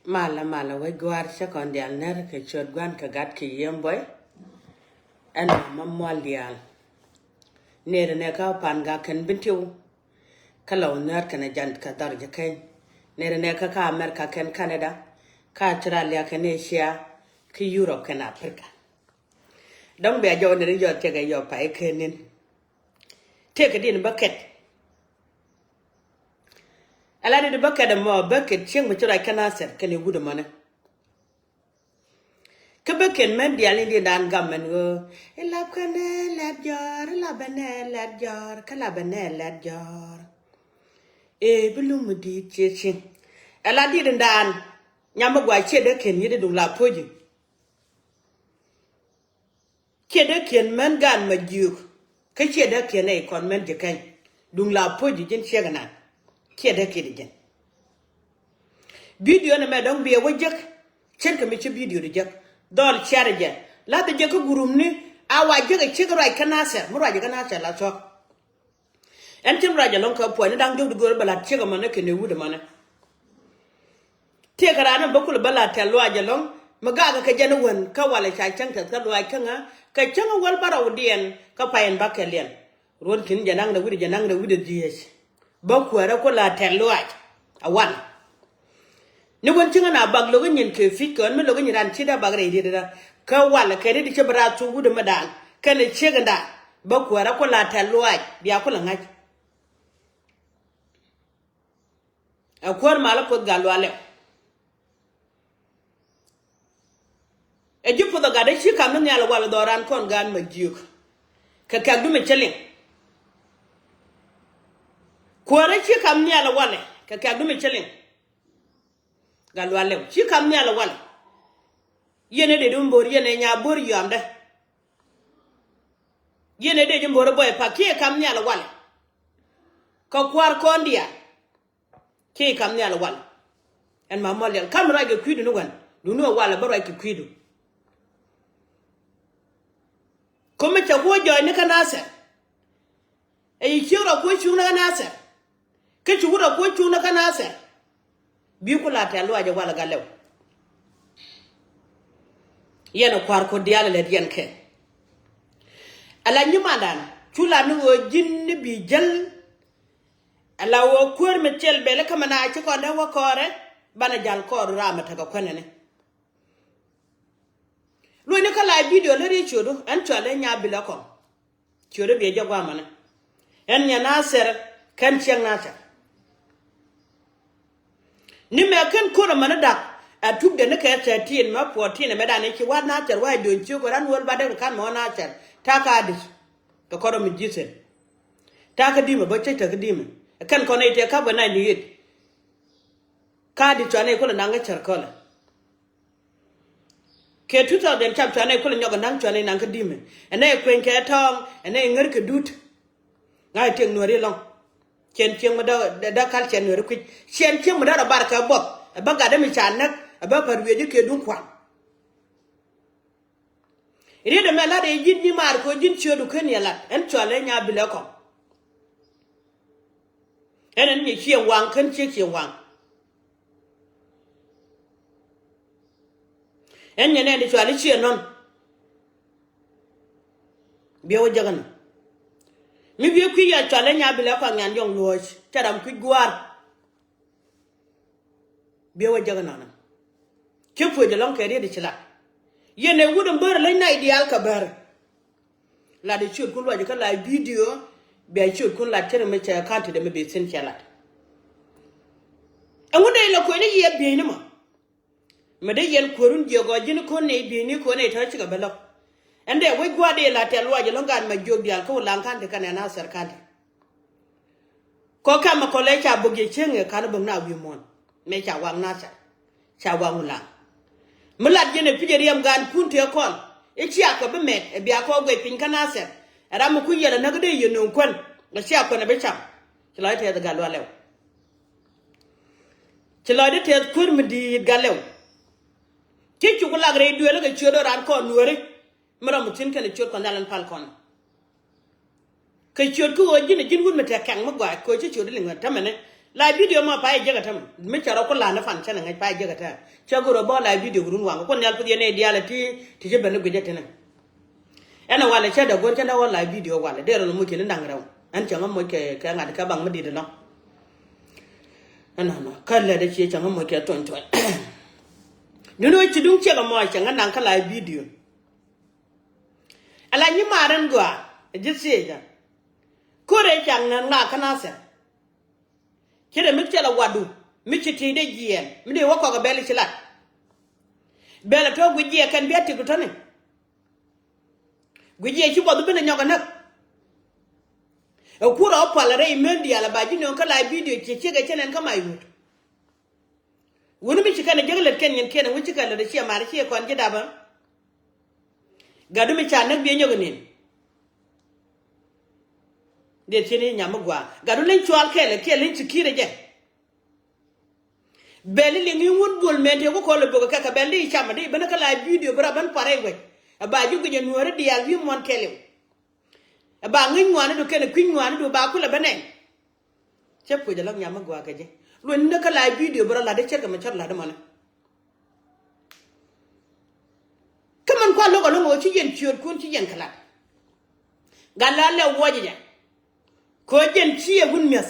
Mala we guar secondial ner ke chod gwan ka gat ki yemboy ana mamual ner ne ka pan ga ken bintiu kala ner kana jant ka dar je ken ner ne ka America ken Canada ka Australia ken Asia ki Europe ken Africa dong be jo ne jo te ga yo pa kenin te ka din bucket ala de bucket mo bucket ching mo chura kana ser ken gudu mana Kebekin men dialin di dan gamen go. Elap kene let jar, labene let jar, kalabene let jar. Belum di cecing. Ela di dan nyama gwa chede ken yede dung la poji. Chede ken men gan ma juk. Ke chede ken e kon men jekan. Dung la poji jen chegana. Chede ken jen. Video na me dong biya wajak. Chen kami che video di jak. Dol charge la de je ko gurum ni awa je ke chigro ay kanase mu raje kanase la so en tim raje lon ko po ni dang jog gor bala chiga man ke ne wude man te garana bakul bala te lo aje lon maga ka jana won ka wala cha chang ta lo ay kanga ka changa wal bara udien ka payen bakelen ron kin janang da wude dies ba ko ra ko la te lo ay awan ni won tinga na bag logo nyen ke fikon me logo nyiran chida bagre ide da ka wala ke di chebra tu gudu madan kane cheganda ba ko ra ko la talwaj biya ko la ngaj akwar mala ko galwale e jupo da gade chi kam ne ala wala doran kon gan ma juk ka du me chelin ko ra chi kam ne ala wala ka du me chelin galwale chi kam ne ala wala yene de dum bor yene nya bor yamde yene de dum bor boy pa ki kam ne ala wala ka kwar kondia ki kam ne ala wala en ma molel kam ra ge kwidu no wan du no wala baro ki kwidu ko me cha go joy ne kana se e chiro ko chu na kana se ke chu ro ko chu na kana se bi ko la ta lo aje wala galew yena kwar ko diala le yen ke ala nyuma dan chula no jinni bi jal ala wo kur me tel bele kama na ci ko ne wo kore bana jal ko ramata ga konene lo ne kala video le ri chodo en chale nya bi la ko chodo be jagwa mana en nya naser kan cheng nasa ni me kan ko mana dak a tub de ne ka 13 ma 14 me da ne ki wa na ter wa don ci ko ran wol ba de kan mo na ter ta ka dis to ko mi jisen ta ka dima ba ce ta ka dima kan ko ne te ka ba na ni yit ka di to ne ko na nga ter ko la ke tuta den chap to ne ko nyoga nang to ne nang ka dima ene kwen ke tong ene ngar ka dut ngai teng no ri long chen chen ma da kal chen no ri ku chen chen ma da barka bot ba ga da mi chan nak ba parwe je ke dun kwa ire de mela de jin ni mar ko jin chodu ken yala en chole nya bile ko enen ni chien wang ken chien wang en ne de chole chien non biyo jagan mi biyo ku ya chole nya bile ko ngan jong loch taram ku gwar biyo jagan non ke fo de lon kere de chila yene wudum ber la nay dial ka ber la de chul kun waje ka la video be chul kun la tere me cha kante de me be sen chala amude la ko ne ye be ni me de yen korun je go jini ko ne be ni ko ne ta ci ga belo ende we gwa de la tel waje lon gan ma jog dial ko lan kante kan na ser kante ko kam ko le cha boge chenge kan bu na wi mon me cha wang na cha wang la mulat jene pijeriam gan punte kon e chia ko be met e bia ko gwe pin kana se era mu ku yela nagade yeno kon na chia ko na be cham chilo te ga lo lew chilo de te kur mi di galew ti chu ko lagre duele ga chodo ran ko nuore mara mu tin kan chod ko dalan pal kon ke chod ko jine jin gun meta kan ma gwa ko che chod linga tamane la video ma pa je gatam me charo ko la na fan chana ngai pa je gata chagoro bo la video gurun wanga ko nyal pudi ne diala ti je banu gede tena ana wala cha da gor chana wala video wala de ro mo ke ndang raw an changa mo ke ka ngad ka bang madi de no ana no kala de che changa mo ke ton ton nuno chi dung che ga mo changa nang kala video ala nyi maran gwa je se ja kore chang nan la kana se kire mi tela wadu mi chiti de jien mi de wako ga bele chilat bele to gujie kan biati gutane gujie chi bodu bene nyoga nak e kura opala re mendi ala baji non kala video chi chega chenen kama yut wonu mi chikane jeglet ken nyen ken wuci kala de chi mari chi kon ji daba gadu mi chanak bi nyoga nin de chini nyamugwa gadu len chwal kele len chikire je beli le ngi won bol mente ko le boga kaka beli chama de bana kala video bra ban pare we ba ju gje nuore di al wi mon kele ba ngi ngwane do kene kwin ngwane do ba kula banen chepo de la nyamugwa ka je lo nda kala video bra la de cherga ma char la de mane kaman kwa logo lo chi yen chior kun chi yen kala gala le woje ko jen ciye gun mes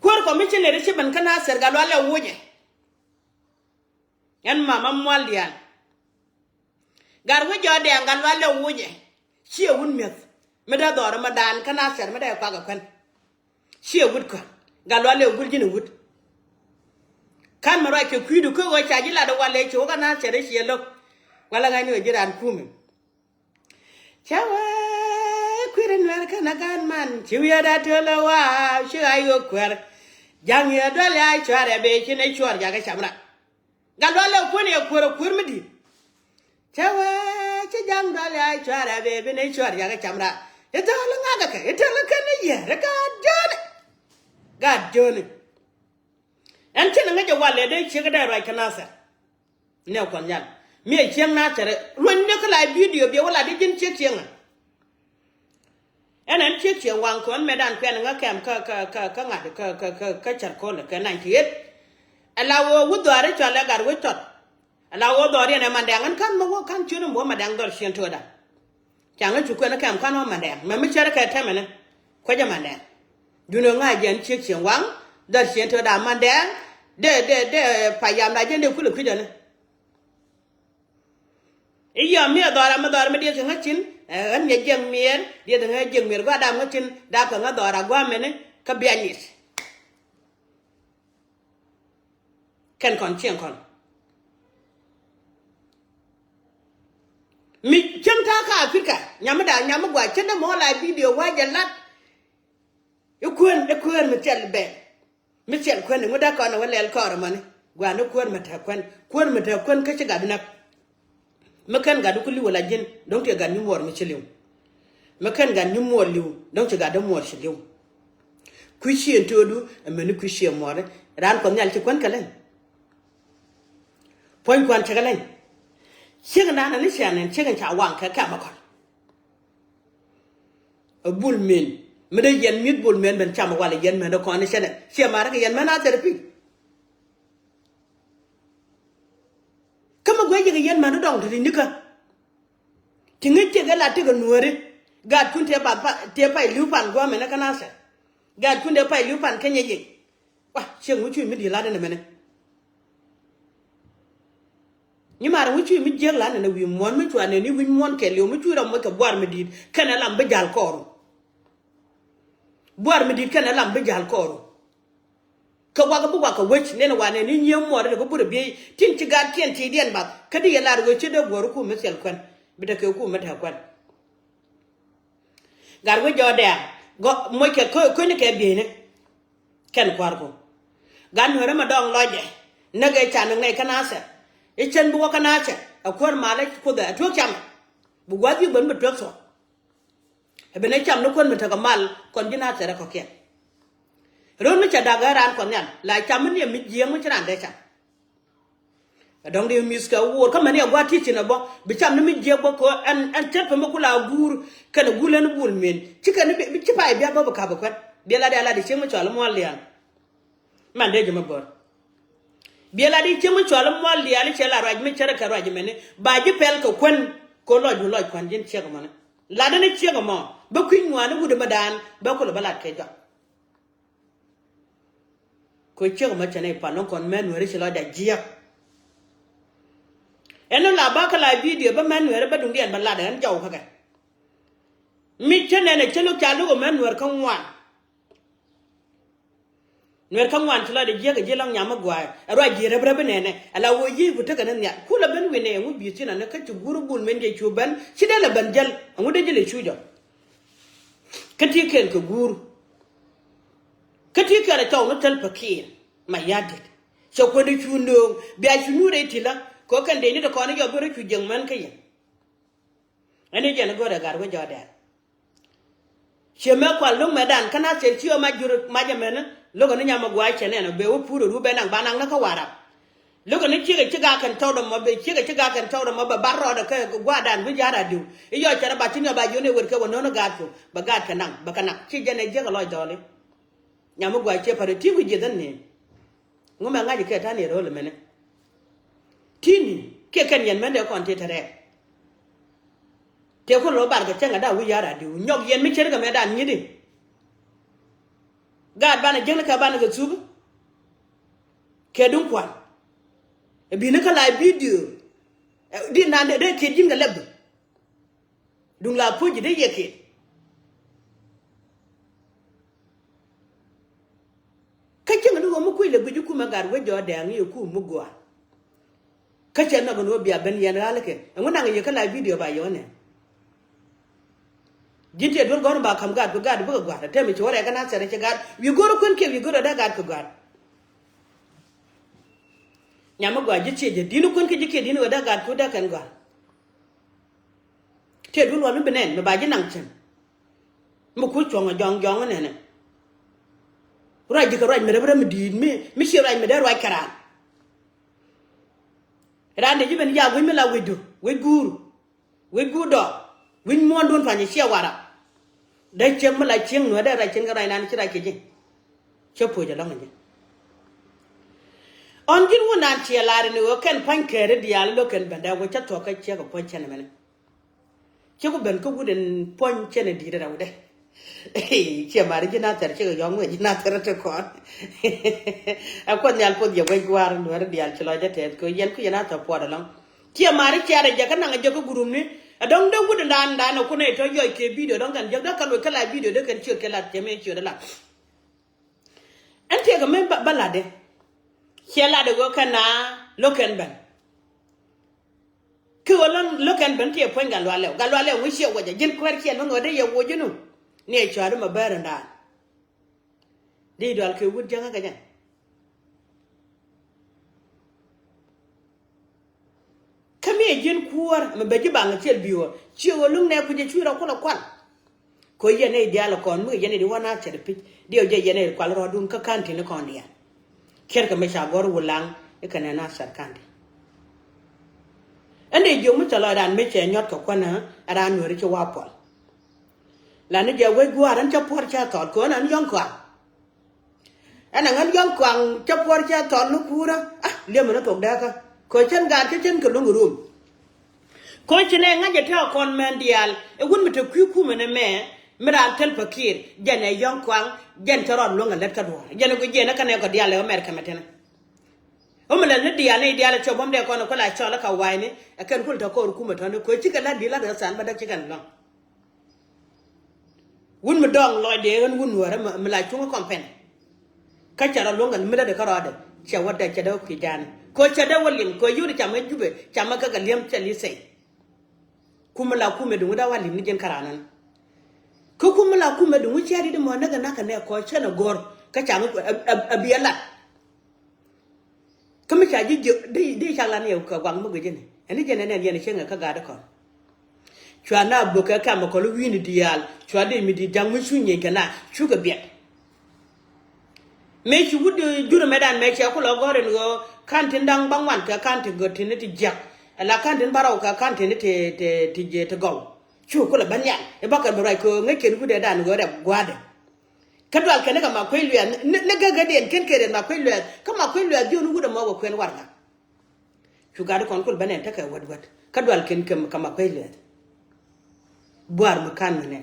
kor ko mi cene re ban kana ser galo ala woje yan mama mwaldian gar wo jode ngal wala woje ciye gun mes me da dor ma dan kana ser me da kwa ga kan ciye wud ko galo ala gurjini wud kan ma ra ke kuidu ko wo chaji la da wala ce wo kana ser ciye lo wala ga ni jiran kumin chawa kwirin werka na gan man chiwiya da tolawa shi ayo kwer jang ya dole ay chare be chine chwar jaga chamra galwale ko ne kwer kwer midi chawa chi jang dole ay chare be be ne chwar jaga chamra eta la ngaga ka eta la kan ye raka jone an chine ngaja wale de chiga da ra kanasa ne ko nyal mi cheng na tere ronne kala video be wala de jin cheng en che wang kon medan kwen nga kem ka ngad ka char ko le ka 98 alawo wudore chale gar we tot alawo dore ne mandangan kan mo kan chunu mo madang dor sien toda changa chu kwen kem kan mo mandang me mi chere ka temene ko ja mandang duno nga jen che wang dor sien toda mandang de payam na jen de kulu kujane iya mi dora ma dora me de ngachin an ne jeng mier dia dengan jeng mier gua da ngacin da ka ngadora gua mene ka bianis kan kon chen kon mi chanta ka afrika nyamada nyamugwa chenda mo la video wa jalat ekuen metel be metel kwen ngoda ka na walel ka ramane gwa no kwen mata kwen ka chiga dina makan ga dukuli wala jin donc te ga ni mor mi chelew makan ga ni mor liw donc te ga da mor chelew ku chi entodu ameni ku chi mor ran ko nyal ci kon kalen point kwan te kalen chega na ni chanen chega cha wan ka ka makon abul men me de yen mit bul men ben chama wala yen men ko ni chanen che mara ka yen men a therapy kama gwaje ga yen manu dong tini nika tingi tege la tege nuore gad kun te pa liupan gwa mena kanasa gad kun te pa liupan kenye je wa cheng wuchu mi di la de mena ni mara wuchu mi jeg la na wi mon mi tu ane ni wi mon ke liu mi tu ra mo ka bwar mi di kana lam be jal koru bwar mi di kana lam be jal koru ka waga bu waka wech ne wane ni nyem mo de ko bur bi tin ci gad ken ti den ba kadi ya lar go ci de gor ku mesel kwan bi de ko ku meta kwan gar go jode go mo ke ko ni ke bi ne ken kwar ko gan hore ma dong loje na ga cha ne kana sa e chen bu kana cha akwar mala ko da to cham bu gwaji ban bu to so e be ne cham no kon meta ka mal kon dina tere ko ken ron mi cha daga ran kon yan la cham ni mi jeng mi chran de cha dong de mis ka wo ka mani agwa ti na bo bi cham ni mi je bo ko an tet pa ma kula gur kana gulen bul men ci kan bi ci pay bi ba ka ba kwat biela de la de chemu chwal mo lian man de jema bor biela di chemu chwal mo lian chela raj me chere ka raj mene ba ji pel ko kwen ko loj kwan jin che ko man la de ne che ko mo ba kwin wa ne gude madan ba ko ba lat ke jo ko che ko ma chane pa non kon men were chelo da jia eno la ba ka la video ba men were ba dungian ba la da an jaw ka ka mi chane ne chelo chalu ko men were kan wan nwer kan wan chelo de jia ga jelang nyama gwa ro jire bre benene ala wo yi bu ta kan nya kula ben wene ngu bi tina ne ka ci guru bul men ge chuban ci de la ban jal ngu de jele chujo kati ken ko guru kati kala taw no tel pakir ma yadit so ko de chundo bi a chunu re tila ko kan de ni de ko ne yo bere chu jeng man kayen ene je na go da gar go joda cheme kwa lu medan kana sel tiyo ma juru ma jamena logo ni nyama gwa chene no be wo puro ru be nang banang na ka wara logo ni chiga kan tawdo mo be chiga kan tawdo mo ba barro da ka gwa dan bu jara du iyo chara ba tinyo ba yone wer ka wono no gatko ba gat ka nang ba kana chi jene je ka loy dole nyama gwa che pare ti wi je dan ne ngoma ngaji ke tani ro le mene tini ke kan yen mende kon te tare te ko lo bar ga chenga da wi jara du nyog yen mi chere ga medan nyidi gad bana jeng ka bana ga tsubu ke dun kwan e bi ne ka la video di na de ke jinga leb dun la poji de yeke ka chenga du mo kuile bi ku ma gar we jo de an ye ku mu gwa ka chenga no bi aben yen halake ngona nga ye ka la video ba yone jinte dol gon ba kam gad bu gwa ta mi chore kana sere che gad wi goro kon ke wi goro da gad ko gad nyama gwa jite je dinu kon ke jike dinu da gad ko da kan gwa te dul wonu benen me ba ji nang chen mu ku chonga jong ne ne ra ji ka ra me re me di mi shi ra me da ra kara ra ne ji ben ya wi me la wi du wi guru wi gudo wi mon don fa ni shi wara dai chem la ching no da ra chen ga ra nan chi ra ke ji che po ja long ni on jin wona chi la ri no ken pan kere di al lo ken banda wo cha to ka che ko pon chen mena che ko ben ko guden pon chen di da wude che mari ji na tar che ga yong ji na tar te ko a ko nyal po je we gwar no ra di al chi lo ja te ko yen ku yana to po da long che mari che ra ja ka na ga ko gurum ni adong do wude dan ko ne to yoy ke video don kan jagda kan kala video de kan chio kala teme chio la ante ga men balade chela de go kana loken ban ko lon loken ban te pon galwale wi chio waja jin kwar che no de ye wojunu ne charo ma baranda de do al ke wud janga ga jan kame jin kuwar me beji banga chel biwo chiwo lung ne kuje chura kola kwan ko yene diala kon mu yene di wana terpi dio je yene kwal rodun ka kanti ne kon dia ker ka me sha gor wulang e kana na sar kandi ande jo mu tala dan me che nyot ko kwana ara nuri che wapol la ne je we gwaran cha por cha tol ko nan yong kwa ana ngan yong kwang cha por cha tol lu kura ah le mo na tok da ka ko chen ga chen ko lungu rum ko chene nga je ta kon men dial e gun mi te ku mene me ran tel pakir jene yon kwang jen toron lunga let ka do jene ko jene ka ne ko dial o mer kametena o mele ne dial ne dial cho bom de ko no ko la cho la ka waine e kan kul ta ko ku me tan ko chika la di la da san ba da chikan long gun mi dong loy de gun wora me la chu ko pen ka cha ra lunga me da ka ro de cha wadda cha da ku jan ko cha da walim ko yuri cha me jube cha ma ka ga lem cha li sei kuma la kuma dungu da walim ni jen karanan ko kuma la kuma dungu cha di mo naga naka ne ko cha na gor ka cha mu abiyala kama cha ji de cha la ne ko gwang mu gejene ani jene ne yene chenga ka ga da ko chwa na boka ka ma ko lu wini dial chwa de mi di jang mu sunye kana chuga biet me chi wudu juro medan me cha ko lo gore ngo kantin dang bangwan ka kantin go tiniti jak la kantin baraw ka kantin te je te go chu ko la banya e bakal baray ko ngeken ku de dan go re gwade kadwal kene ka makwai lwa ne gagaden ken kere makwai lwa ka makwai lwa dio nu guda mawa kwen warga shugaru kon kul banen ta ka wadwat kadwal ken ka makwai lwa buar makan ne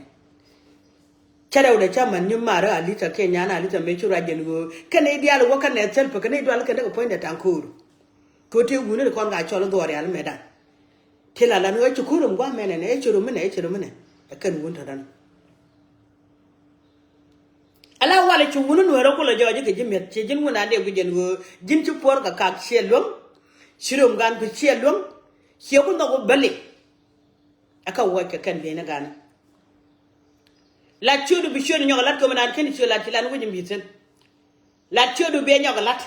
charaw da chaman nyum mara alita kenya na alita me chura gengo kene dial wo kane self kene dwal kene ko point tankuru ko te gune kon ga cholo do real medan tela la no chukuru ngwa mene ne churu mene kan gunta dan ala wala ci wunu no ro ko la joje ke jimet ci jin wona de gujen go jin ci por ka kak shelom shirum gan ko shelom she ko ndo bale aka wake kan be na gan la chudu bi shodu nyoga lat ko manan ken ci la tilan wujim biten la chudu be nyoga lat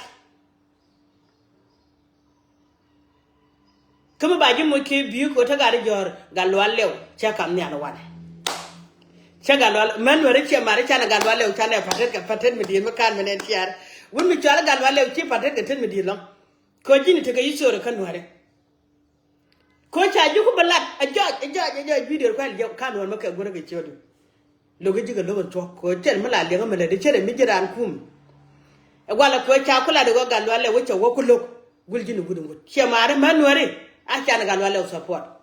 kama ba jin mo ke biyu ko ta gari jor galwal lew cha kam ne ala wane chagalwal man wore che mare chana galwal lew chana patet mi dir makan menen tiar won mi chala galwal lew chi patet ke ten mi dir long ko jini te kayi sore kan wore ko cha ju ko balat a video ko al kan won maka gora ke chodo logo jiga logo to ko tel mala le ngam le de chere mi jiran kum e wala ko cha kula de go galwal lew che wo ko lok gul jini gudum che mare man wore a chana galwal lew support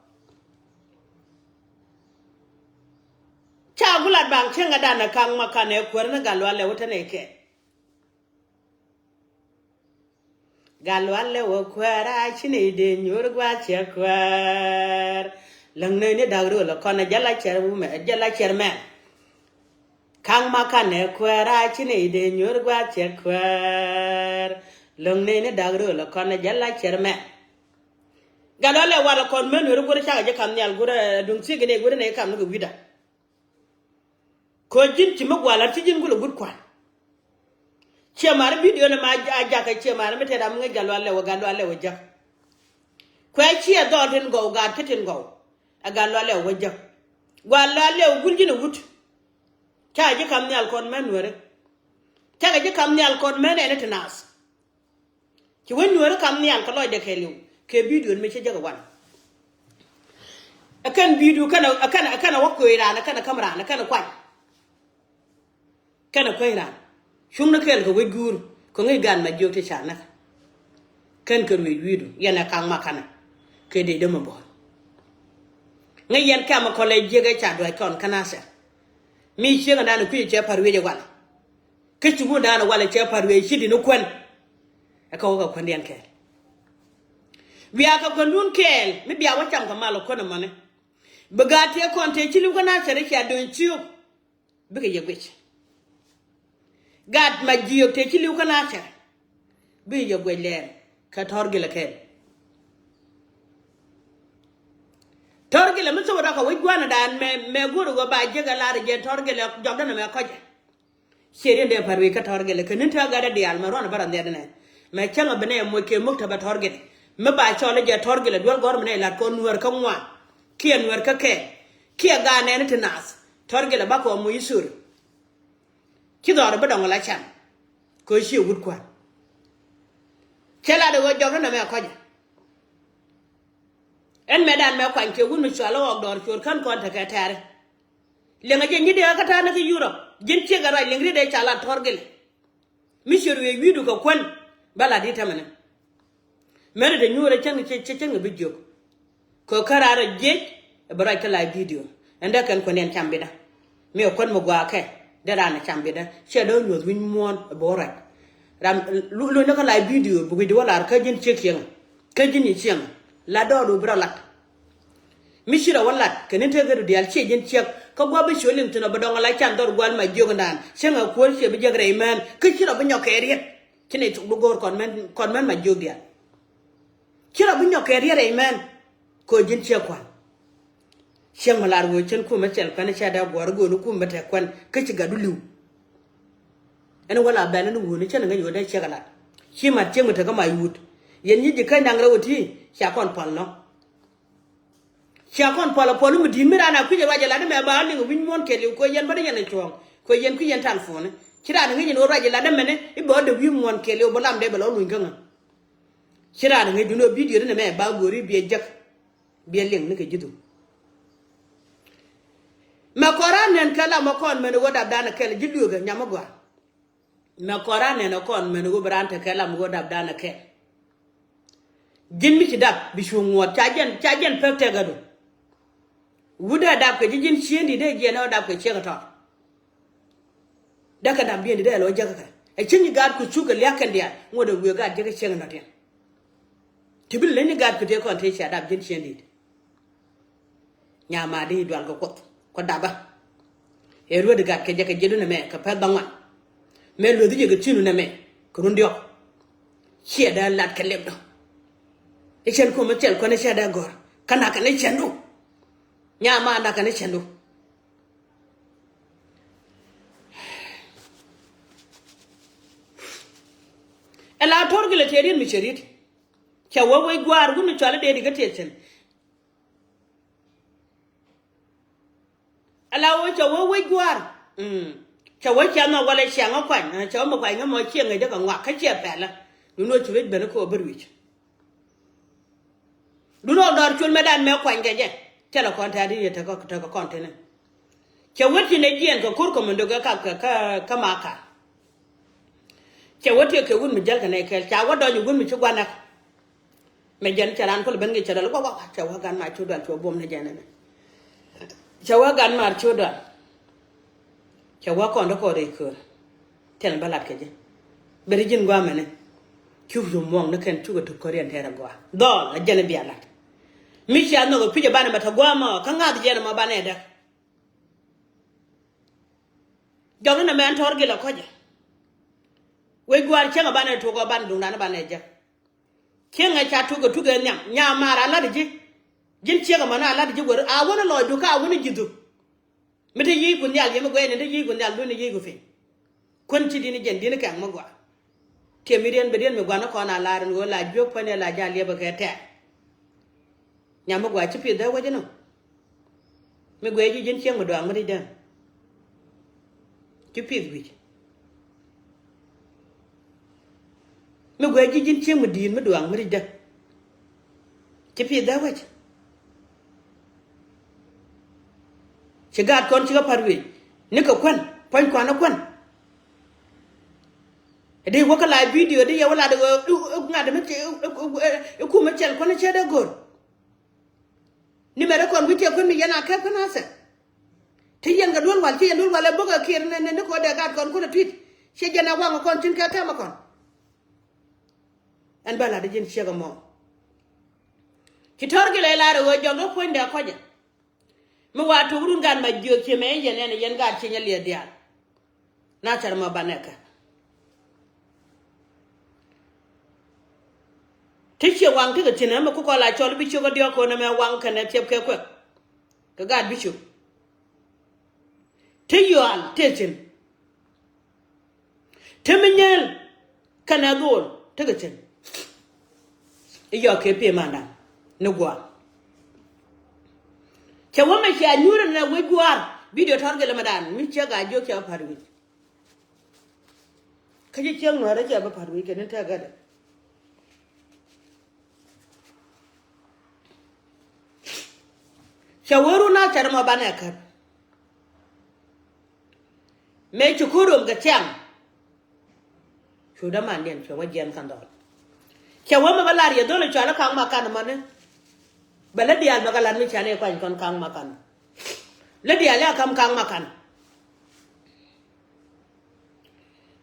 cha gulat bang chenga dana kang makane kwerna galwale wotane ke galwale wo kwara chini de nyor gwa che kwer langne ne dagro la kona jala cherme kang makane kwara chini de nyor gwa che kwer langne ne dagro la kona jala cherme galwale wala kon men ru gura cha je kam nyal gura dung sigene gura ne kam no wida ko jin ci magwala ci jin gulu gud kwan ce mar video na ma aja ka ce mar mete da mun galwale wa jak ko ci ya do den go ga ketin go a galwale wa jak galwale gul jin wut ta ji kam ni alkon men wore ta ji kam ni alkon men ene tenas ci won wore kam ni alkon lo de keliw ke video me ci jaga wan akan video kana wakko ira kana kamera kana kwai kana koira shumna kel ko wegur ko ngi gan ma jokte chana kan ko widu yana kan makana ke de dama bo ngi yan kama ko le jege cha do kon kana sa mi chenga dana ku che parwe je wala ke chugo dana wala che parwe shidi no kwen aka wo ko ndian kel biya ka ko ndun kel mi biya wacham ka malo ko na mane bagate kon te chilu ko na sere cha don chiu bige ye gwech gad ma jiyo te ci liw kana ca bi yo gwe leer ka torgile ken torgile mu so da ko wi gwana dan me guru go ba jega laare je torgile jogdana me ko je seri de parwe ka torgile ken ta ga da dial ma ron baran de ne me changa bene mo ke mukta ba torgile me ba chole je torgile dol gor me la ko nuwer ka mwa kien nuwer ka ke kia ga ne ne nas torgile ba ko mu yisur kidor ba dong la chan ko shi wud kwa kela de go jogno na me ko je en medan me kwan ke gunu chalo og dor chor kan kon ta ka tare le nga je nyide ka ta na ki Europe jin che gara le ngri de chala torgel mi sheru we widu ko kwan bala di tamane mere de nyure chen che bi jok ko karara je bara ka la video enda kan ko nen chambida me kon mo gwa ke dara na chambida she do nyo win mon borat ram lu no ka la video bu video la ka jin che kien ka jin ni chen la do bra lat mishira wallat kenen te garu dial che jin che ka gwa ba sholim tuna ba donga la chan dor gwal ma jogo ndan senga ko che bi jagre man ka chira ba nyoke riet kine tu bu gor kon men ma jogo dia chira bu nyoke riet man ko jin che kwa shem malar wo chen ku ma chel kana cha da gor go nu ku mata kwan ka ci gadu lu ene wala ba na wo ni chen nga yo da che kala shi ma che mata ka ma yut yen yi jikan dang rawti sha kon pal no sha kon pal pol mu din mi rana ku je waje la de me ba ni win mon ke li ko yen ba de yen chong ko yen ku yen tan fone kira na ngi no waje la de mene i bo de wi mon ke li bo lam de ba lo lu nganga kira na ngi no video de me ba gori bi jak bi leng ni ke jidu ma koran nen kala ma kon men go dab dana kel jilu ga nyama gwa ma koran nen kon men go branta kala mo go dab dana kel jin mi ci dab bi shu ngot chajen pekte ga do wuda dab ke jin chiendi de je na dab ke che ga to daka dab bi de lo jaga ka e chinni gad ku chuga lyakan dia ngoda we gad jaga che ga na ten tibil le ni gad ku te kon te cha dab jin chiendi nyama de dwal ko daba e ro de gad ke jaga jedu na me ka pa bangwa me lo di jaga tinu na me ko ndio che da lat ke lebdo e chen ko ma tel ko ne che da gor kana ka ne chendu nyama na ka ne chendu ela torgile terin mi cherit cha wo we gwar gunu chala de diga techen ela wo cha wo we gwar cha wo cha no wala cha ngo kwan cha mo kwan ngo chi ngai de ka ngwa ka che pe la du no chwe be ko berwich du no dor chul medan me kwan ge je tela kon ta di ta ko kontene cha wo ti ne jien ko kur ko mo ndo ga ka maka che wote ke gun mi jal ka ne ke cha wo do ñu gun mi ci gwana me jan charan ko ben ngi cha dal ko wa cha wa gan ma ci dal to bom ne jana cha wa gan ma ci dal cha wa ko ndo ko re ko tel balat ke je beri jin gwa mene ci fu mo ne ken ci ko to ko ren tera gwa do la jana bi alat mi cha no ko pije bana mata gwa ma ka nga di jana ma bana da do na me an torgi la ko je we gwar chenga bana to go ban dunda na bana ja chenga cha to go to ga nya mara la de jin chenga mana la de gor a wona lo du ka wona jidu mete yi gun yal yema go ene de yi gun yal do ne yi go fe kon ci dini jen dini kan magwa te mi den be den me gwa na ko na la ren go la jo pane la ja le ba ka te nya magwa ci pe da waje no me go yi jin chenga do amri den ci pe wi me gwe ji jin chemu din me duang me da ci pi da wach ci gat kon ci ga parwi ni ko kwan pan kwana kwan e de waka la video de ya wala de ngada me ci ku me cel kon ci da gor ni me da kon wi te kon mi yana ka kana sa te yen ga don wal ci yen don wala boga kir ne ko da gat kon ko da tweet ci jana wa kon tin ka ta ma kon an bala de jin chega mo ki torgi le la ro jogo ponde ko je mi wa to urun gan ma jio ki me yen ga ci nyal dia na tar ma baneka tike wang ke tina ma ko la chol bi chugo dio ko na me wang kana tep ke ko ka ga bi chu te yo al techen te minyel kana dol te gachen iyo ke pe mana ne gwa ke wo me ya nyura na we gwa video targele madan mi che ga jo ke parwi ka je chen no ra ke ba parwi ke ne ta ga da shawaru na tar ma bana ka me chukuru ga chen shuda man den che wa jen kan do chawa ma balar ya dole chala kang makan mane bala dial bakalan mi chane kwan kon kang makan le dial ya kam kang makan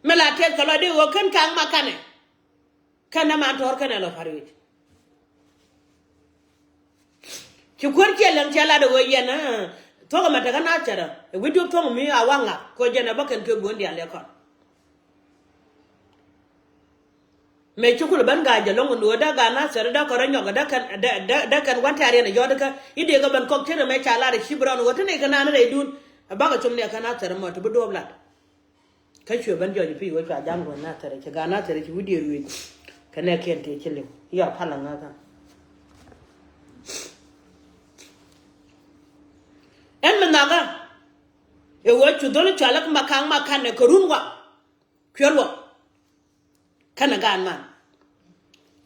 mela te kala de wo kan kang makan kana ma tor kana lo farwi ci kor kelan chala de wo yena to ga mata kana chara e widu to mi awanga ko jena bakan to gondi ale kon me chukul ban ga jalong ndo da ga na sar da koranyo ga da kan watare na yoda ka ide ga ban kok tere me chala da shibran wata ne kana na dun ba ga tumne kana tare ma to bu dobla ka chwe ban jodi fi wata jango na tare ki ga na tare ki wudi ruwi kana kente kile ya kala ngaka en menaga e wo chu dole chala ka makan ne korunwa kyolwa kana gan man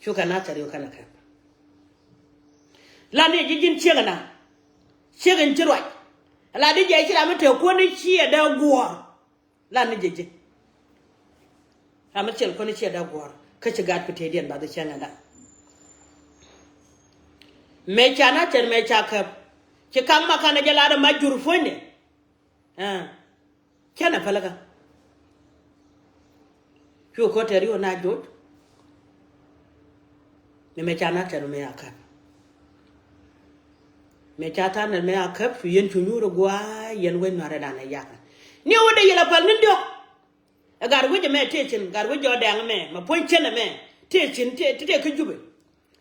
shuka na tare kana ka la ne jijin chega na chega njirwa la di je chira mate ko ni chi da gwa la ni je amachel ko ni chi da gwa ka ci gat pete den ba da changa da me chana ter me chaka ci kan makana jala da majur fonde kana falaga yo ko teri ona jot me chana ter me aka me chata na me aka fu yen chunyuro gwa yen wen mara dana yaka ni wode yela pal ni dok agar wuje me techin gar wuje odang me ma ponchen me techin te ka jube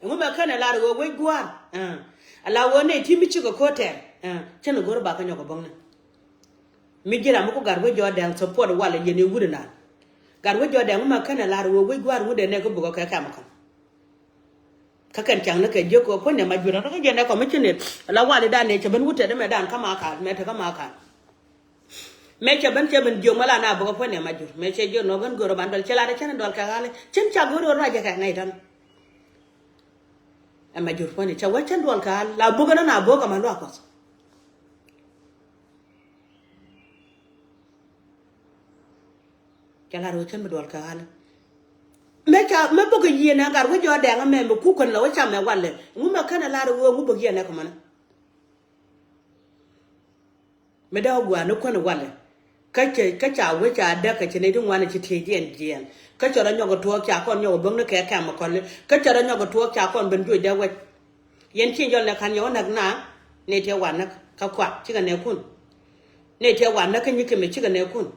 ngoma kana la ro we gwa ala wone timi ci ko kote chen gor ba ka nyoko bongna mi jira mu ko gar wuje odang support wala yene wudina gar wuje odang ma kana la ro we gwa wude ne ko bugo ka kam kan kakan chang na ke joko po ne majura to je ne ko mi chine la wale da ne che ben wute de me dan kama ka me ta kama ka me che ben jo mala na bugo po ne majur me che jo no gan goro bandal che la de chen dol ka gale chen cha goro ra je ka ngai dan e majur po ne cha wa chen dol ka la bugo na bugo man lo ko cha la ro chen dol ka gale me bogo yena gar wo jode nga me ku kon la wo chame walle nguma kana la ro ngu bogo yena ko man me da gwa no kon walle ka cha wo cha da ka chene dun wana chi te dien ka cha ra nyogo to cha kon nyogo bong ne ka ma kon ka cha ra nyogo to cha kon ben do da we yen chi jol ne kan yo nak na ne te wana ka kwa chi ga ne kun ne te wana ka nyike me chi ga ne kun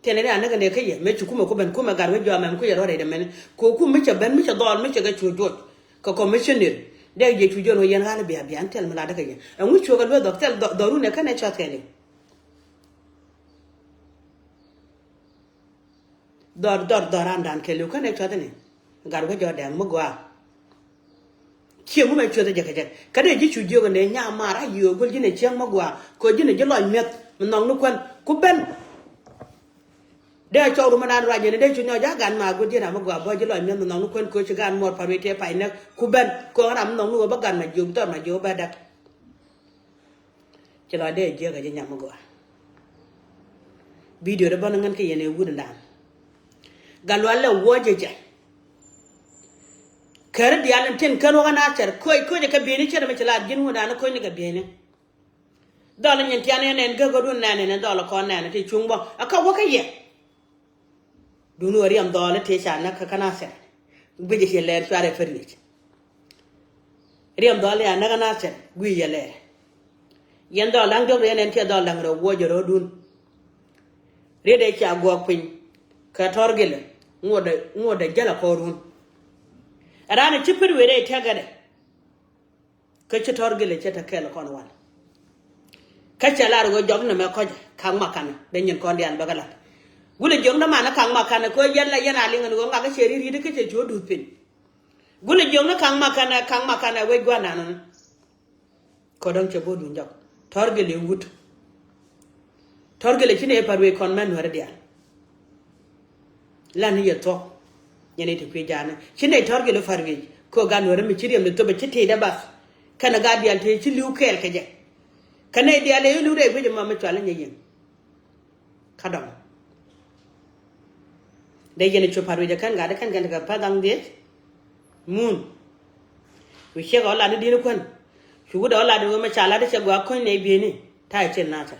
tenere anaga ne kaye me chukuma ko ben kuma garwe jo amam ko yaro de men ko ku me cha ben me cha dol me cha ga chujot ko commissioner de je chujo no yen hala biya biya tel mala daga yen en wu chogal be doctor doru ne kana cha tele dorandan kele kana cha tele garwe jo de mo gwa chi mu me choda je ka kada je chujo ne nya mara yo gol jine chiang mo gwa ko jine je lo met nong nu kwan ku ben de cho ru manan raje ne de chunyo ja gan ma go dina ma gwa bo je lo men no ko ko chi gan mor parite pa ina ku ben ko ram no nu ba gan ma jum to ma jo ba dak ci la de je ga je nyam gwa video de bon ngan ke yene wudu ndan gal wala woje je kar di alan ten kan wa na tar ko je ka beni ci da ma ci la jin wuda na ko ni ga beni dal nyen tiane ne ga go dun nane ne dal ko nane ti chungbo aka wo ka ye dunu wari am dole te cha na ka kana se bije ke ler sware ferni riam dole na kana se gui ye ler yen do lang do ren en te do lang ro wo joro dun re de cha go pin ka torgel ngode jala ko run rana chipir were te gade ka ci torgel ce ta kel kon wal ka cha lar go jogna me ko kan makana de nyen ko ndian bagala gule jong na mana kang makana ko yalla yana lingan go ngaga cheri ri de ke che jodu pin gule jong na kang makana we gwana non ko don che bodu njak torgele wut torgele chine parwe kon men wara dia lan ye to yene te pe jana chine torgele farwe ko gan wara mi chiri mi to be chite da bas kana ga dia te chi liu kel ke je kana dia le lu re be ma ma twala nyen kadam de yene cho parwe de kan ga de kan ga padang de mun wi che ga la de dinu kon shugu da la de ma chala de che gwa kon ne bi ni ta che na ta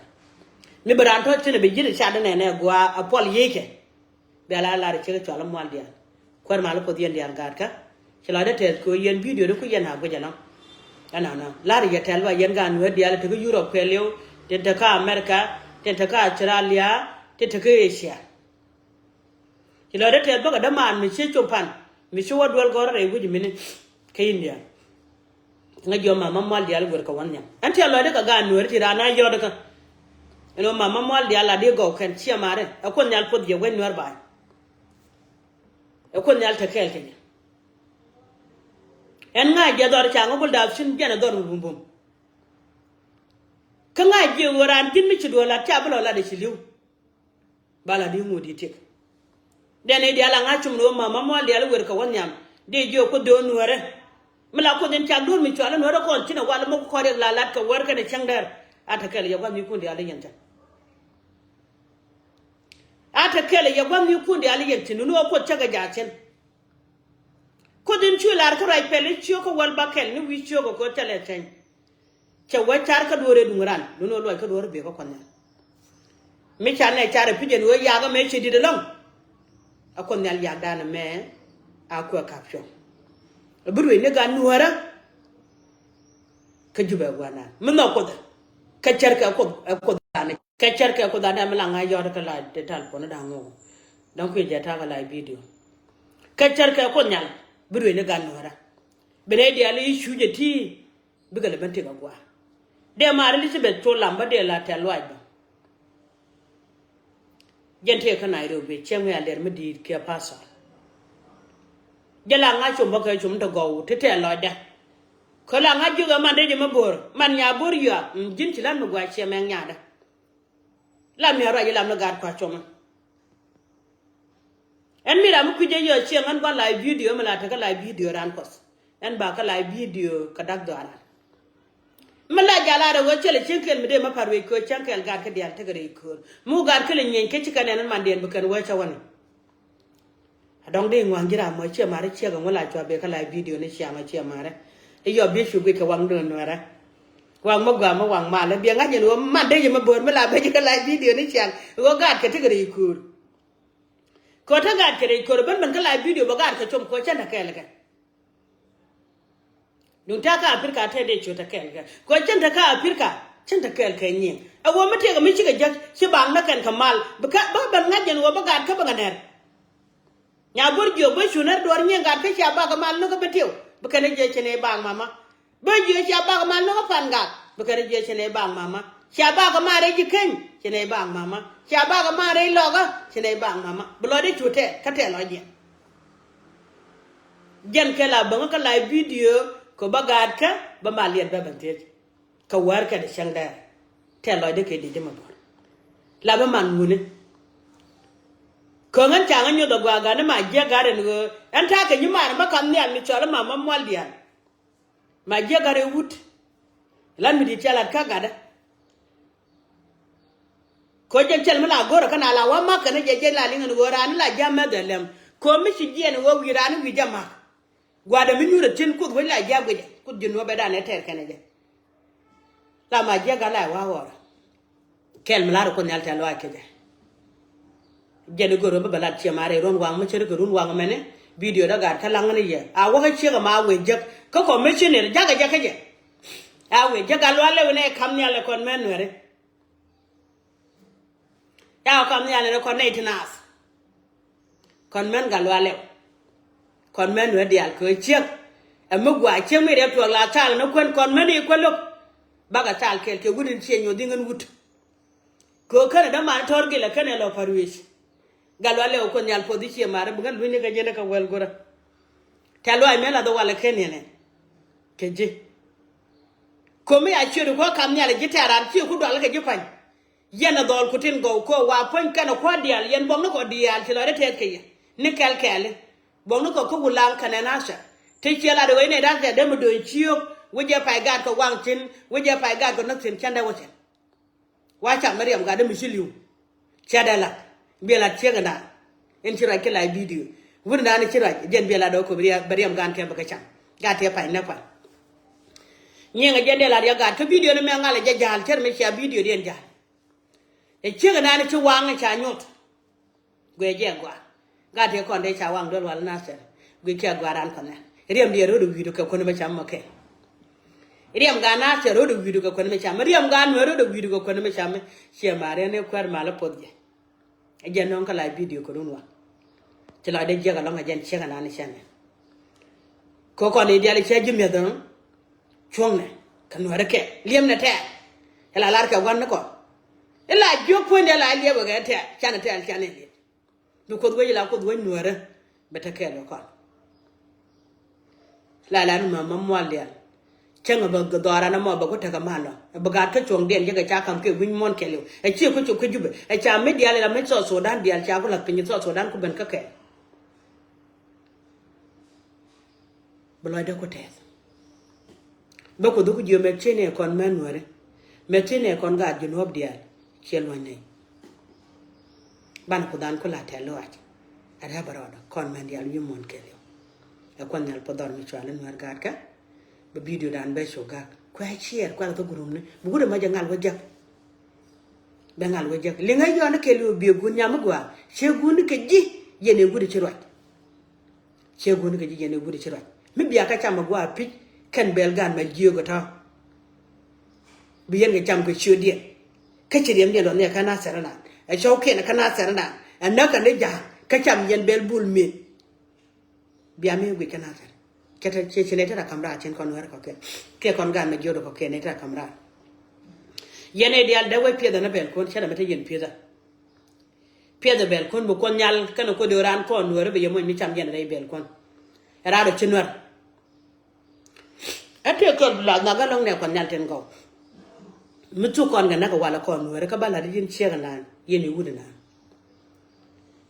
mi bran to che ne be jiri sha de ne gwa apol yeke be la de che cho la mal dia ko ma la ko dien dia ga ka che la de te ko yen video de ko yen ha go jana ana la de tel wa yen ga no dia le te ko Europe ke lew te ta ka America te ta ka Australia te ta ka Asia ilo de te boga da man mi che chopan mi che wadwal go re wuji mini ke India nga jo mama mal dial gor ka wanya anti alo de ka ga no ti rana yo de ka eno mama mal dial la de go kan chi amare akon nyal pod je wen war ba akon nyal ta kel kenya en nga je dor cha ngol da shin jena dor bum bum ka nga je woran tin mi chi do la ta blo la de chi liu bala di ngodi tik dene dia la ngachum no mama mo dia la wer ka wonyam de jo ko do nuore mala ko den chak dur mi chwala no ra kon tina wala mo ko de la lat ka war ka de changdar ata kale ya gwam yukundi ala yenta ata kale ya gwam yukundi ala yenta no ko chaga jachen ko den chular ka rai pele chio ko wal bakel ni wi chio ko tele ten che wa char ka dore dungran no lo ka dore be ko kon mi chan ne char pijen wo ya ga me chi di de long akon nyal ya dana me akwa caption buru ne ga nuara ka juba wana mno ko da ka charka ko dana ka charka ko dana mala nga yo ka la de tal ko na dango donc ko jata ka la video ka charka ko nyal buru ne ga nuara bere de ali shuje ti biga le bante ga gwa de ma Elizabeth to lamba de la talwa ba gente ka Nairobi chemwe aler medi ke pasa jala nga chumba ka chumta go tete loda ko la nga juga mande je mabor man nya bor ya jin ti lan gwa cheme nya da la mi ara yela na gar kwa choma en mi ram ku je yo che ngan ba live video mala ta ka live video ran kos en ba ka live video ka dak do ara mala jala da wo chele chinkel mi de ma parwe ko chankel gar ka dial ta gare ko mu gar kele nyen ke chikane nan manden bu kan wo cha wani adong de ngwangira mo che mare che ga ngola chwa be ka live video ne sia ma che mare e yo bi shu be ka wang do no ra wang ma gwa ma wang ma le bi nga nyen wo man de ma bor mala be ka live video ne sia wo gar ka tigre ko ta gar ka ko ban ka live video ba gar ka chom ko chen ta kele ga dun ta ka Afrika ta de chota kele ga ko chen ta ka Afrika chen ta kele ka nyen a wo mate ga mi chi ga jak chi bang na kan kamal ba ban nga nyen wo ba gar ka ba nganer nya borjo bo shunar dor nyen gar ka cha ba ga mal no ga betew ba kan je chene bang mama ba je cha ba ga mal no fan ga ba kan je chene bang mama cha ba ga mare ji ken chene bang mama cha ba ga mare lo ga chene bang mama blo de chute ka te lo je jen ke la ba ka live video ko ba gar ka ba malien ba ban te ka war ka de shangda te lo de ke de ma bor la ba man ngune ko ngan cha ngan yo do gwa ga na ma je ga re ngo an ta ke nyima ma kam ne an mi chola mama mwaldia ma je ga re wut lan mi di chala ka ga da ko je chel mala goro kana la wa ma kana je la linga ngo ran la jamma da lem ko mi shi je ne wo wi ran wi jama gwa da mi nyura tin ku la ja gwe ku jin no be da ne ter kana je la ma je ga la wa wa kel mala ko nyal ta lo ake je jeni goro ba balat che mare ron wang ma chere ron wang mene video da gar kala ngani ye a wa che ga ma we jak ko ko me chene jaga jaka je a we jaga lo le ne kam nya le kon men were ya kam nya le kon ne tinas kon men ga lo le kon men we dial ko che e mo gwa che me re to la tal na kon men e ko lo baga tal kel ke gudin che nyo dingen wut ko kana da ma torge le kana lo parwish galwale ko nyal podi che mare bugal wini ga jene ka wel gora talo ay mela do wala kenene keje komi a chere ko kam nyal gitaran ci ku dol ga jipan yena dol ku tin go ko wa pon kana ko dial yen bom ko dial ci lo de tet ke ni kel kel bom ko ko wulang kana nasha te ci la de wene da de mo do ciyo wuje pay gad ko wang tin wuje pay gad ko nak sen chanda wote wa cha mariam ga de misiliu chadala bela chegana en chira ke live video wurna ni chira jen bela do ko bariam gan ke baka cham gate pay na kwa nyenga jende la ya gat ko video ne me ngala jajal ter me cha video den ja e chegana ni chi wang cha nyot gwe je gwa gate ko nde cha wang do wal na ser gwe ke gwa ran ko ne riem de ro do video ko ne me cham make riem ga na ser ro do video ko ne me cham riem ga no ro do video ko ne me cham che mare ne kwar mala podje jen non kala video ko don wa ti la de jega longa jen chega na ni chane ko ne diale che jimya don chongne kan wara ke liem na te ela lar ka wan ko ela jopo ne la liebo ga te chane ni du ko dwe la ko dwe nuara beta ke lo ko la no mama mwalya chenga ba dora na mo ba ko ta kamano ba ga ka chong den je ga cha kam ke win mon ke le e chi ko chu ko jube e cha me dia le la me so dan dia cha ko la pin so dan ko ben ka ke blo de ko te ba ko du jo me chene kon men wore me chene kon ga ju nob dia chel wonne ban ko dan ko la telo aj ada baroda kon men dia lu mon kele e kon nyal podor mi chwala nwar ga ka ba video dan be so ga ko ay chier ko to gurum ne bu gude ma jangal wajak bengal wajak le ngay yo na kelu bi gun nyam gwa che gun ke ji yene gude ci roj che gun ke ji yene gude ci roj mi biya ka chama gwa pi kan belgan ma jiyo ta bi yen ga cham ko chodie ka ci dem de lo ne kana sarana a chauke na kana sarana annaka ne ja ka cham yen bel bul mi biya mi wi kana sar keta che ne ta kamra chen kon wer ko ke kon gan ma jiyo ko ke ne ta kamra yene dial da we pieda na bel kon chada meta yen pieda bel kon bu kon nyal kan ko do ran kon wer be yemo mi cham yen dai bel kon era do chinwar ate ko la na ga long ne kon nyal ten go mutu kon ga na ga wala kon wer ka bala din chega nan yene wudina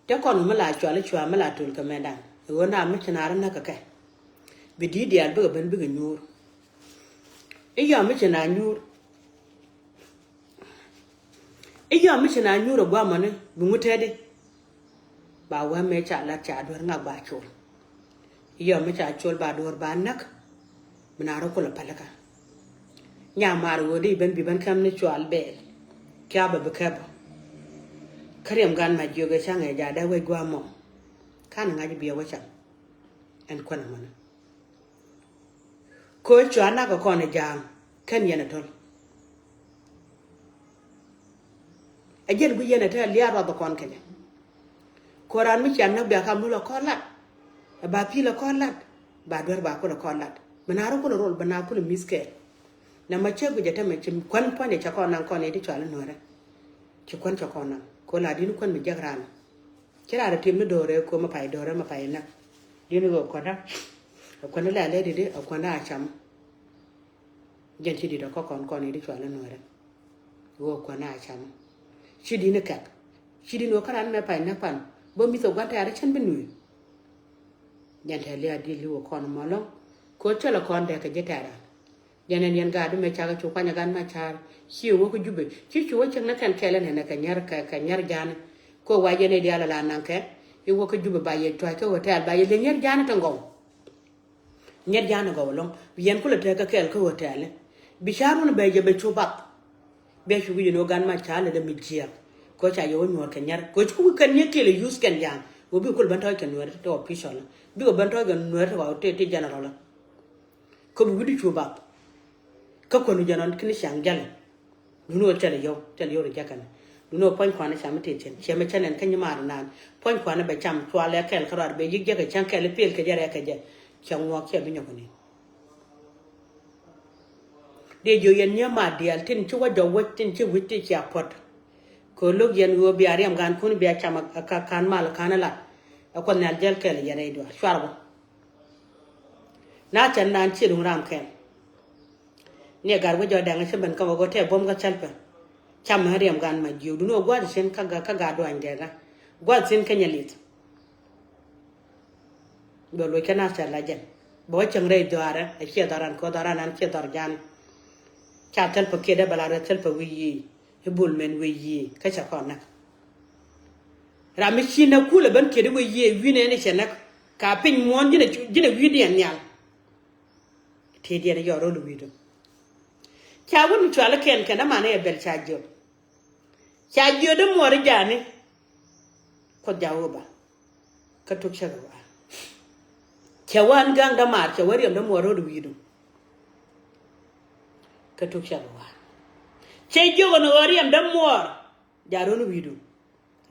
te kon mala chwa mala tul ka menda wona mi chinara na ka kai bidi dial be ben be nyur iya mi china nyur iya mi china nyuro gwa mane bu mutede ba wa me cha la cha dor nga ba chol iya mi cha chol ba dor ba nak bina ro ko la palaka nya mar wo di ben bi ben kam ne chwal be kya ba ka ba karem gan ma joge changa ja da we gwa mo kan nga ji biya wa cha en ko na mana ko chwana ko ne jam kan yana tol ajel gu yene ta liya ro kon kene koran mi chan na ba kam lo ko lat ba pi lo ko lat ba dor ba ko lo ko lat bana ro ko rol bana ko miske na ma che gu jata me chim kwan pone cha ko nan ko ne di chala no re chi kwan cha ko nan ko la din kwan mi jagran kira da tim do re ko ma pai do re ma pai na din go ko na ko na la le de ko na cham jen chi di do ko ne di chala no re go ko na cham chidi ne kak chidi no karan me pai na pan bo mi so gwata ara chen benu nyante le adi li wo kon malo ko chela kon de ka jetara yenen yen ga du me chaga chu kwanya gan ma char chi wo ko jube chi chu wo chen na kan kele ne ka nyar jan ko wa yene di ala la nan ke e wo ko jube ba ye to ka hotel ba ye le nyar jan ta ngom nyar jan go long yen ko le te ka kel ko hotel bi sharu ne be je be chu bak be shugu no gan ma chala da mijia ko cha yo nyor kenyar ko ku kan ne kele use kan yang wo bi kul banto kan nor to official bi ko banto gan nor to te general ko bi di chuba ka ko no janon kini shang jale duno tele yo re jakan duno pon kwana sham te chen sheme chenen kan yimar nan pon kwana be cham twale kel karar be yigge ka chan kel pel ke jare ka je chang wo ke bi nyokoni de jo yen nyama dial tin chuwa do watin chi witti cha pot ko log yen go bi ariam gan kun bi chama ka kan mal kanala ko nal jel kel yene do sharbo na chan nan chi dum ram ken ne gar wo jo dang se ben ka go te bom ga chalpe cham ariam gan ma jiu du no gwa sen ka ga do andega gwa sen kenyalit do lo kana sa la jen bo chang re do ara e che daran ko daran an che dar jan cha tel pa ke da balare tel pa wi hebul men wi ka cha ko nak rami china kula ban ke de wi wi ne chenak ka pin mon jine wi de nyal te de yo ro lu wi do cha won twala ken ken ma ne bel cha jo de mo re jani ko jawo ba ka tok cha ba cha wan gang da mar cha wari da mo ro lu wi do ka tok cha ba che jogo no ori am dam mor jaro no widu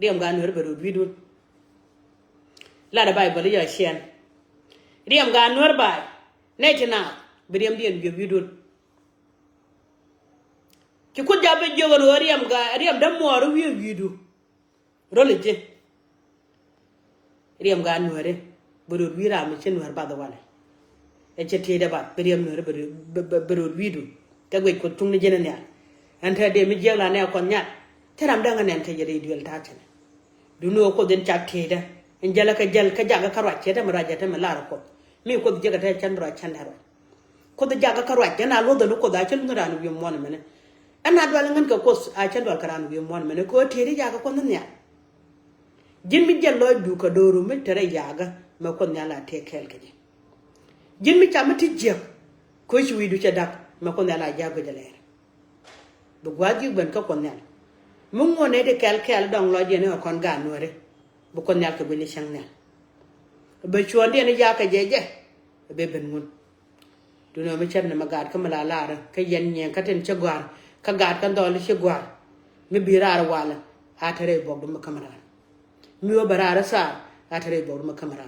riam gan wer beru widu la da bible ya shen riam gan wer bai netina beriam dien widu ki ku jabe jogo no riam dam mor widu rolite riam gan wer beru wira mi chen wer ba da wala e che te da ba beriam wer beru widu ka gwe ko tung ni jenen ya anta de mi jela ne ko nyat teram danga nen te jere duel tatene du no ko den chakkeda en jala ka jal ka jaga karwa cheda maraja te mala ko mi ko jaga te chandra chandaro ko da jaga karwa yana lo da ko da cin ngara no mon mene ana dwal ngan ka ko a cin dwal karan wi mon mene ko tiri jaga ko nan ya jin mi jallo du ka doru mi tere jaga ma ko nyala te kel ke jin mi chamati je ko shi wi du cha dak ma ko nyala jago jale bu gwaji ben ka ko nyala mun ngone de kel dong lo je ne kon ga no re bu ko nyal ka beli sang ne be chuande ne ja ka jeje be ben mun du no me chen ne magad ka mala lara ka yen nyen ka ten chagwar ka gad kan dol chagwar mi birar wala atare bogdo ma kamara mi wo barara sa atare bogdo ma kamara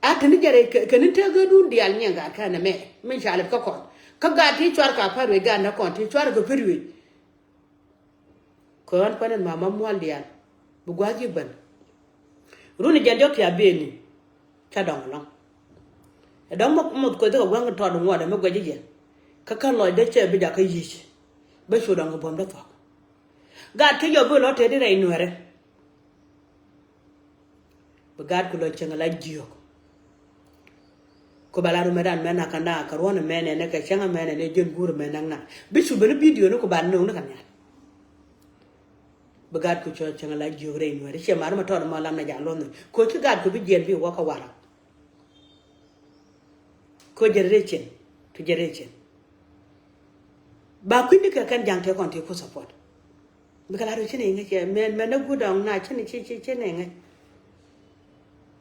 atani jare ka ni te ga dun dial nyen ga ka na me min shalif ka kon ka gad ti chwar ka parwe ga na kon ti chwar ka pirwe ko an panen mama mwal dial bu gwaji ban runi janjok ya beni ka dong long dong mo ko to gwang to dong wa da me gwaji je ka kan lo de che bi da ka yi ba shu dong bom da to gad ke yo bu lo te dire inwere bu gad ko lo chenga la jiyo ko balaru medan mena kanda ka rona mene ne ka chenga mene ne jen guru menang na bi shu be video no ko ban no na kan ya bagad ko cho changa la jure no re che mar ma to ma lam na ja lon ko ci gad ko bi jen bi wa ka wara ko generation to generation ba ku ni ka kan jang te kon te ko support bi kala ro chine nge men na gudang na chine chi ne nge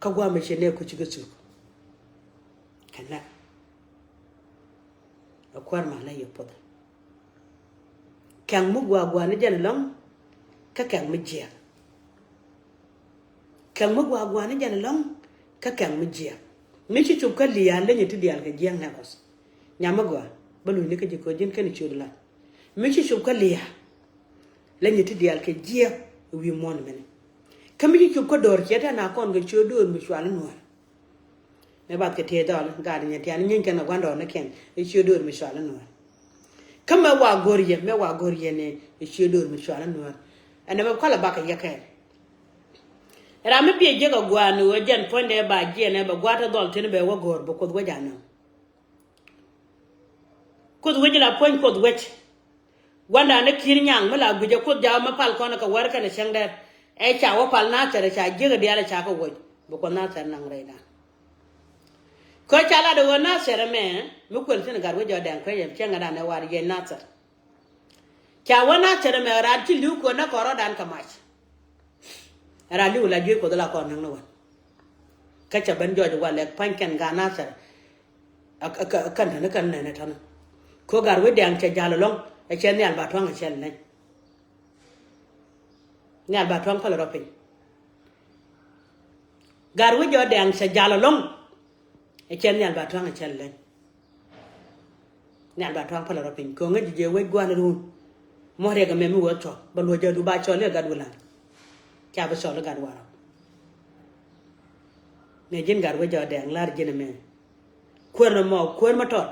ka gwa me chine ko ci gutsu kana akwar ma la yopoda kan mu gwa ne jan long ka kan mu jiya kan mu gwa ne jan long ka kan mu jiya mi ci chub ka liya le ni tidial ka jiya na kos nyama gwa balu ni ka jiko jin kan ci la mi ci chub ka liya le ni tidial ka jiya wi mon men kam mi ci chub ka dor ci ta na kon ga ci dor mi swal no me bat ke te dal ga ni ti an nyin kan na gwando na ken ci dor mi swal no kam me wa goriye ne ci dor mi swal no ana me kala baka yakay rame bi je ga gwanu wajen ponde ba je ne ba gwata dol tin be wa gor bo ko wajana ko wajila pon ko wech wanda na kirnyang mala guje ko ja ma pal ko na ka war ka na shangda e cha wa pal na tare cha je ga diala cha ko woj bo ko na tar nang reida ko cha la do na sere me mi ko tin gar wajo dan ko ye chenga da na war ye na tar cha wana tare me ra ti lu ko na ko ro dan ka mach ra lu la je ko da la ko nang no ka cha ban jojo wa le pan kan ga na tar kan na kan ne tan ko gar we dan cha jalo long e chen ne alba twang chen ne ne alba twang pala ropin gar we jo dan cha jalo long e chen ne alba twang chen ne ne alba twang pala ropin ko ngi je we gwan ru mo re ga me mi wo to ba lo je du ba cho le ga du la cha ba so le ga du wa me jin gar we jo dan lar jin me ko no mo ko ma to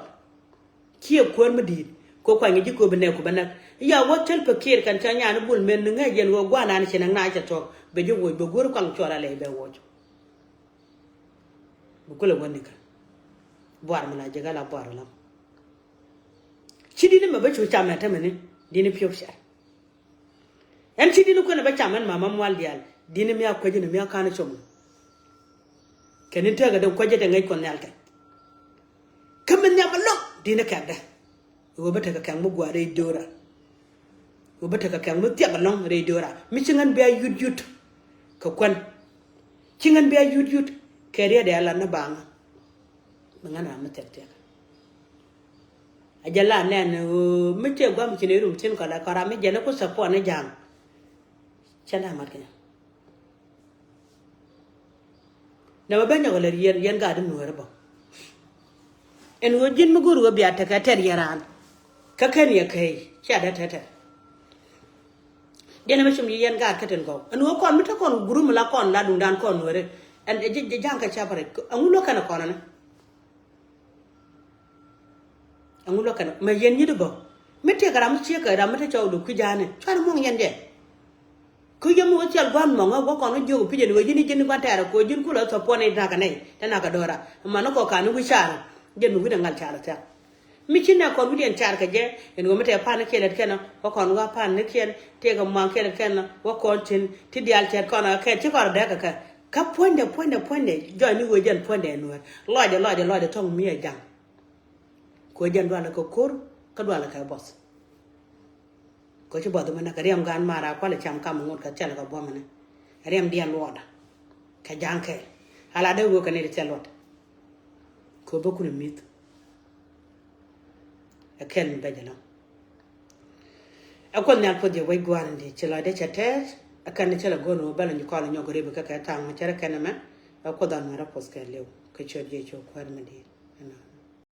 ki ko ma di ko kwa ngi ko bene ko bana ya wotel pakir kan tanya na bul men nga jen wo gwana ni chinan na cha to be jo wo be gor kwang chora le be wo bu ko le woni ka boar mala je gala boar lam chidi ni ma ba chu cha ma ta mene dini pio sha en chidi ni ko na ba cha man mama mwal dial dini mi akwa je ni mi akana chom kenin ta ga da ko je da ngai kon yal ka kamen ya ba lo dini ka da wo bata ka kan mugwa re dora wo bata ka kan mutiya galon re dora mi cingan biya yut ka kwan cingan biya yut kariya da yalla na banga mangana matete ajala nen mi te gwa mi cine rum tin kala kara mi jana ko sapo na jam chana markanya na mabanya wala yen ga dum no rabo en wo jin mu guru biya ta ka ter yaran kakan ya kai sha da tata dena mashum yen ga katen ko an wo kon mita kon guru mala kon la dun dan kon wore an je janka cha pare angulo kana kon na angulo kana ma yen yido go mete garam chi ka ram mata chaw du ku jane char mong yen de ku yemu wo chal gwan mo ngo kon jo pi je wo jini jini gwan tara ko jin kula so pone na ka nei tana ka dora ma no ko kanu ku shara jen mu gidan gal chara ta mi china kon wudien char ka je en go mete pan ke let kana ko kon wa pan ne ken te ga man ke let kana wa kon tin ti dial chat kon ka ti ko da ka ponde jo ni wo jen ponde no lode tong mi jang ko jen dwala ko kor ka dwala ka boss ko ci bodo mana ka riam gan mara ko le cham kam ngot ka tel ka bo mana riam dial woda ka janke ala de wo ka ne telot ko bokul mit akel bejalo akon nyal podje way gwande ci la de chate akan ci la gono bala ñu ko la ñogo rebe ka ka tang ci rek na ma ko dan mara poske lew ko ci je ci ko armadi